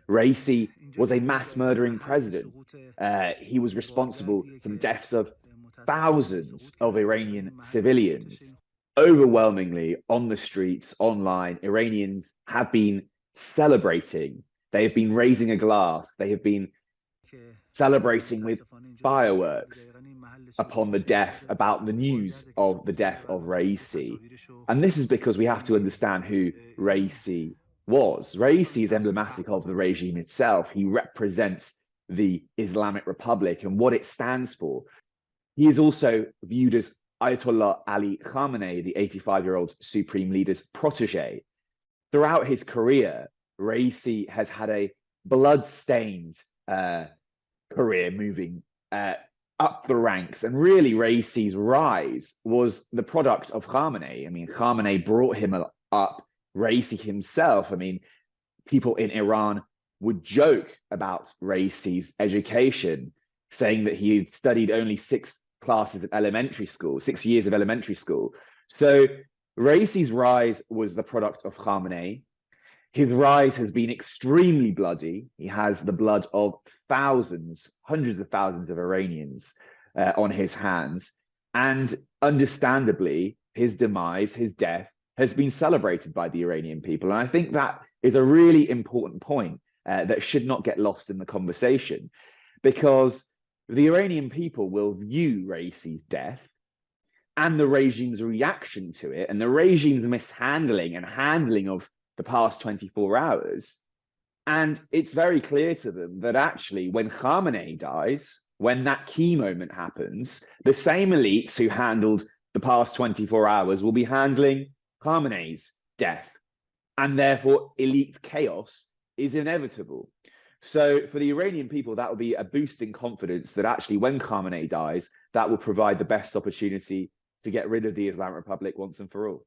Raisi was a mass murdering president. He was responsible for the deaths of thousands of Iranian civilians. Overwhelmingly on the streets, online, Iranians have been celebrating. They have been raising a glass. They have been celebrating with fireworks upon the death, about the news of the death of Raisi. And this is because we have to understand who Raisi was. Raisi is emblematic of the regime itself. He represents the Islamic Republic and what it stands for. He is also viewed as Ayatollah Ali Khamenei, the 85-year-old supreme leader's protege. Throughout his career, Raisi has had a blood-stained career moving up the ranks. And really, Raisi's rise was the product of Khamenei. I mean, Khamenei brought him up. Raisi himself, I mean, people in Iran would joke about Raisi's education, saying that he had studied only 6 classes of elementary school, 6 years of elementary school. So Raisi's rise was the product of Khamenei. His rise has been extremely bloody. He has the blood of thousands, hundreds of thousands of Iranians on his hands. And understandably, his demise, his death, has been celebrated by the Iranian people. And I think that is a really important point that should not get lost in the conversation, because the Iranian people will view Raisi's death and the regime's reaction to it and the regime's mishandling and handling of the past 24 hours. And it's very clear to them that actually when Khamenei dies, when that key moment happens, the same elites who handled the past 24 hours will be handling Khamenei's death. And therefore, elite chaos is inevitable. So for the Iranian people, that will be a boost in confidence that actually when Khamenei dies, that will provide the best opportunity to get rid of the Islamic Republic once and for all.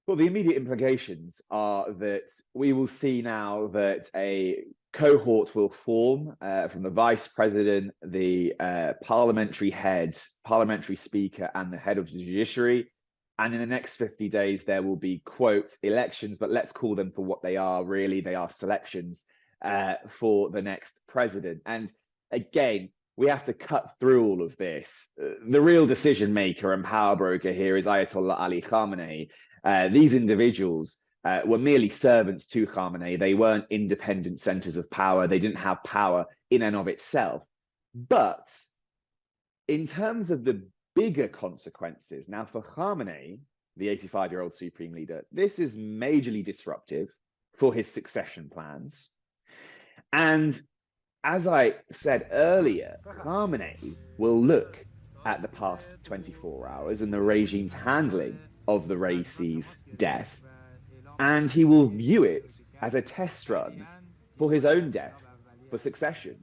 Well, the immediate implications are that we will see now that a cohort will form from the vice president, the parliamentary head, parliamentary speaker, and the head of the judiciary. And in the next 50 days, there will be, quote, elections, but let's call them for what they are. Really, they are selections for the next president. And again, we have to cut through all of this. The real decision maker and power broker here is Ayatollah Ali Khamenei. These individuals were merely servants to Khamenei. They weren't independent centers of power. They didn't have power in and of itself. But in terms of the bigger consequences, now for Khamenei, the 85-year-old supreme leader, this is majorly disruptive for his succession plans. And as I said earlier, Khamenei will look at the past 24 hours and the regime's handling of the Raisi's death, and he will view it as a test run for his own death, for succession.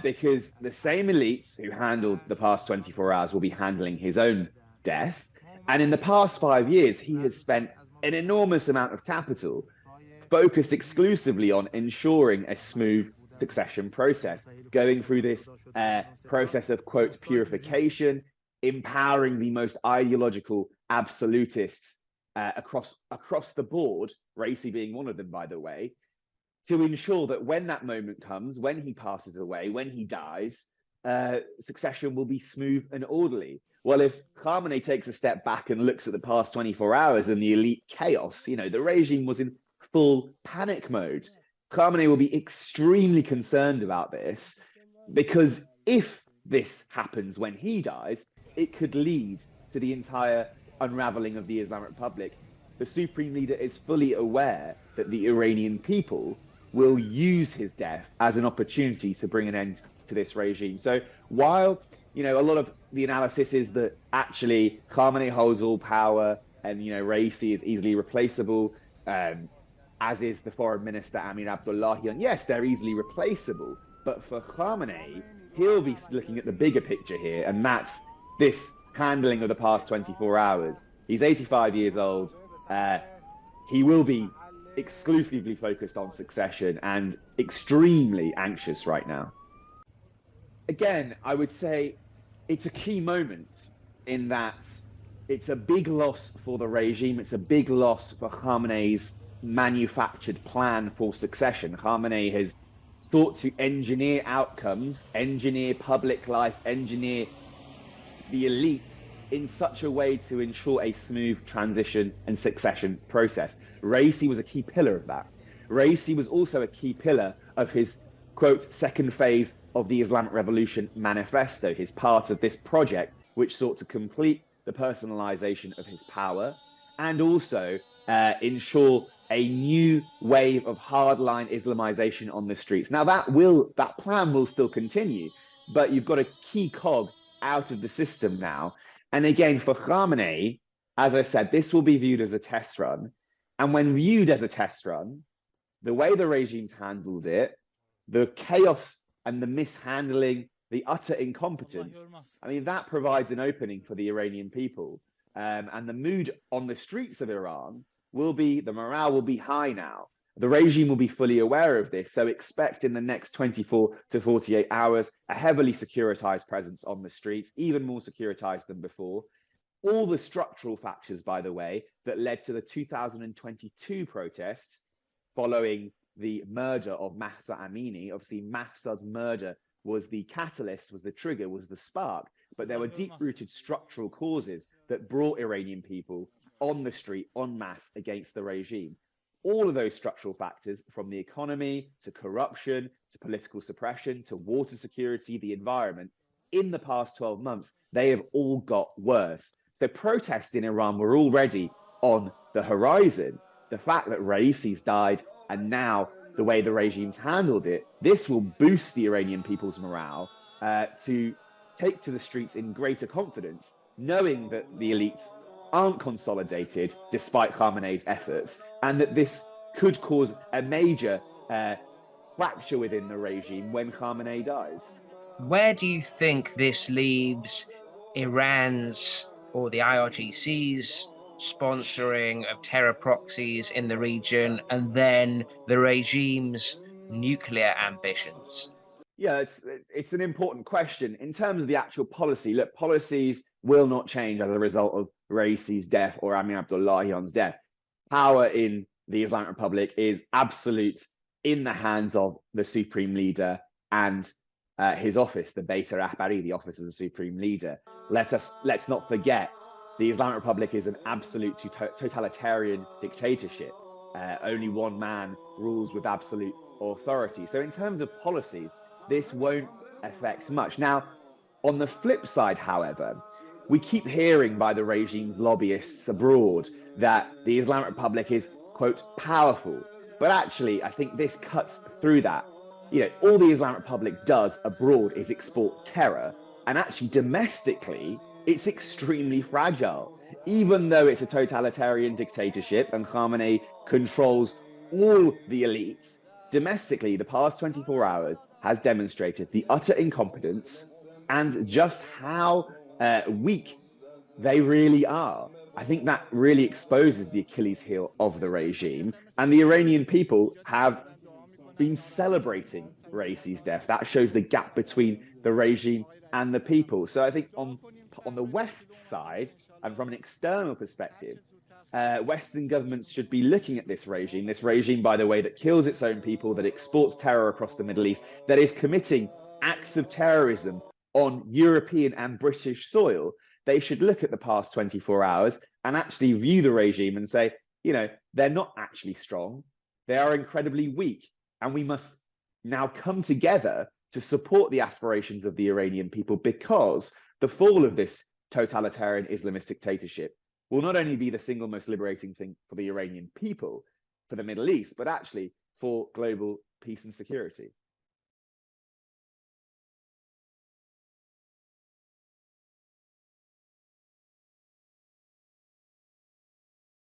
Because the same elites who handled the past 24 hours will be handling his own death. And in the past 5 years, he has spent an enormous amount of capital focused exclusively on ensuring a smooth succession process, going through this process of, quote, purification, empowering the most ideological absolutists across the board, Raisi being one of them, by the way, to ensure that when that moment comes, when he passes away, when he dies, succession will be smooth and orderly. Well, if Khamenei takes a step back and looks at the past 24 hours and the elite chaos, you know, the regime was in full panic mode. Khamenei will be extremely concerned about this, because if this happens when he dies, it could lead to the entire unraveling of the Islamic Republic. The supreme leader is fully aware that the Iranian people will use his death as an opportunity to bring an end to this regime. So while, you know, a lot of the analysis is that actually Khamenei holds all power and, you know, Raisi is easily replaceable, as is the foreign minister Amir Abdullahian. Yes, they're easily replaceable, but for Khamenei, he'll be looking at the bigger picture here, and that's this handling of the past 24 hours. He's 85 years old. He will be exclusively focused on succession and extremely anxious right now. Again, I would say it's a key moment in that it's a big loss for the regime. It's a big loss for Khamenei's manufactured plan for succession. Khamenei has sought to engineer outcomes, engineer public life, engineer the elites in such a way to ensure a smooth transition and succession process. Raisi was a key pillar of that. Raisi was also a key pillar of his, quote, second phase of the Islamic Revolution manifesto, his part of this project, which sought to complete the personalization of his power and also ensure a new wave of hardline Islamization on the streets. Now that plan will still continue, but you've got a key cog out of the system now. And again, for Khamenei, as I said, this will be viewed as a test run. And when viewed as a test run, the way the regime's handled it, the chaos and the mishandling, the utter incompetence, I mean, that provides an opening for the Iranian people. And the mood on the streets of Iran will be, the morale will be high now. The regime will be fully aware of this. So expect in the next 24 to 48 hours, a heavily securitized presence on the streets, even more securitized than before. All the structural factors, by the way, that led to the 2022 protests following the murder of Mahsa Amini. Obviously, Mahsa's murder was the catalyst, was the trigger, was the spark. But there were deep-rooted structural causes that brought Iranian people on the street en masse against the regime. All of those structural factors, from the economy to corruption to political suppression to water security, the environment, in the past 12 months, they have all got worse. So protests in Iran were already on the horizon. The fact that Raisi's died and now the way the regime's handled it, this will boost the Iranian people's morale to take to the streets in greater confidence, knowing that the elites aren't consolidated despite Khamenei's efforts, and that this could cause a major fracture within the regime when Khamenei dies. Where do you think this leaves Iran's or the IRGC's sponsoring of terror proxies in the region, and then the regime's nuclear ambitions? Yeah, it's an important question. In terms of the actual policy, look, policies will not change as a result of Raisi's death or Amir Abdullahian's death. Power in the Islamic Republic is absolute in the hands of the supreme leader and his office, the Beit Rahbari, the office of the supreme leader. Let's not forget, the Islamic Republic is an absolute totalitarian dictatorship. Only one man rules with absolute authority. So in terms of policies, this won't affect much. Now, on the flip side, however, we keep hearing by the regime's lobbyists abroad that the Islamic Republic is, quote, powerful. But actually, I think this cuts through that. You know, all the Islamic Republic does abroad is export terror. And actually, domestically, it's extremely fragile. Even though it's a totalitarian dictatorship and Khamenei controls all the elites, domestically, the past 24 hours has demonstrated the utter incompetence and just how weak they really are. I think that really exposes the Achilles heel of the regime. And the Iranian people have been celebrating Raisi's death. That shows the gap between the regime and the people. So I think on the West side, and from an external perspective, Western governments should be looking at this regime, by the way, that kills its own people, that exports terror across the Middle East, that is committing acts of terrorism on European and British soil. They should look at the past 24 hours and actually view the regime and say, you know, they're not actually strong. They are incredibly weak. And we must now come together to support the aspirations of the Iranian people, because the fall of this totalitarian Islamist dictatorship will not only be the single most liberating thing for the Iranian people, for the Middle East, but actually for global peace and security.